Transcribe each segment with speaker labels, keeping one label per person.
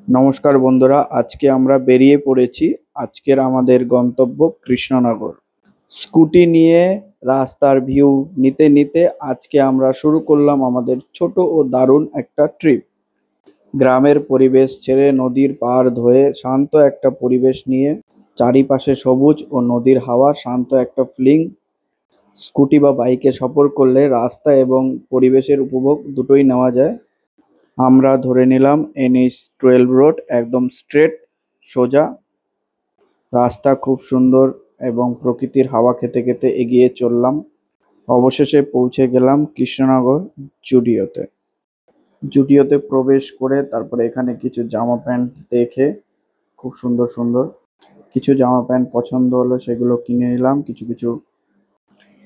Speaker 1: নমস্কার বন্ধুরা, আজকে আমরা বেরিয়ে পড়েছি। আজকের আমাদের গন্তব্য কৃষ্ণনগর। স্কুটি নিয়ে রাস্তার ভিউ নিতে নিতে আজকে আমরা শুরু করলাম আমাদের ছোট ও দারুণ একটা ট্রিপ। গ্রামের পরিবেশ ছেড়ে নদীর পাড় ধয়ে শান্ত একটা পরিবেশ নিয়ে, চারিপাশে সবুজ ও নদীর হাওয়া, শান্ত একটা ফিলিং। স্কুটি বা বাইকে সফর করলে রাস্তা এবং পরিবেশের উপভোগ দুটোই নেওয়া যায়। আমরা ধরে নিলাম NH-12 রোড, একদম স্ট্রেট সোজা রাস্তা, খুব সুন্দর এবং প্রকৃতির হাওয়া খেতে খেতে এগিয়ে চললাম। অবশেষে পৌঁছে গেলাম কৃষ্ণনগর জুডিওতে। জুডিওতে প্রবেশ করে তারপরে এখানে কিছু জামা প্যান্ট দেখে খুব সুন্দর সুন্দর কিছু জামা প্যান্ট পছন্দ হলো, সেগুলো কিনে নিলাম। কিছু কিছু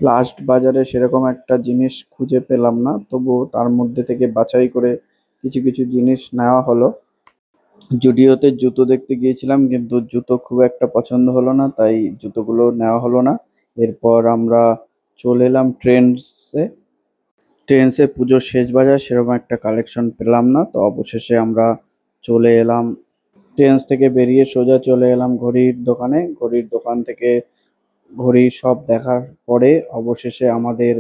Speaker 1: লাস্ট বাজারে সেরকম একটা জিনিস খুঁজে পেলাম না, তবুও তার মধ্যে থেকে বাছাই করে কিছু কিছু জিনিস নেওয়া হলো। জুডিওতে জুতো দেখতে গিয়েছিলাম, কিন্তু জুতো খুব একটা পছন্দ হলো না, তাই জুতোগুলো নেওয়া হলো না। এরপর আমরা চলে এলাম ট্রেন্ডসে। ট্রেন্ডসে পুজোর শেষ বাজার, সেরকম একটা কালেকশন পেলাম না, তো অবশেষে আমরা চলে এলাম ট্রেন্ডস থেকে বেরিয়ে সোজা চলে এলাম ঘড়ির দোকানে। ঘড়ির দোকান থেকে ঘড়ি সব দেখার পরে অবশেষে আমাদের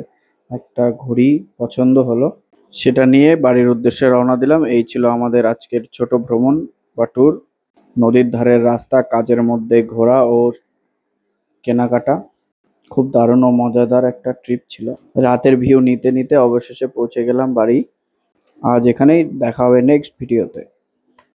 Speaker 1: একটা ঘড়ি পছন্দ হলো, সেটা নিয়ে বাড়ির উদ্দেশ্যে রওনা দিলাম। এই ছিল আমাদের আজকের ছোট ভ্রমণ বা ট্যুর। নদীর ধারের রাস্তা, কাজের মধ্যে ঘোরা ও কেনাকাটা, খুব দারুণ ও মজাদার একটা ট্রিপ ছিল। রাতের ভিউ নিতে নিতে অবশেষে পৌঁছে গেলাম বাড়ি। আজ এখানেই, দেখা হবে নেক্সট ভিডিওতে।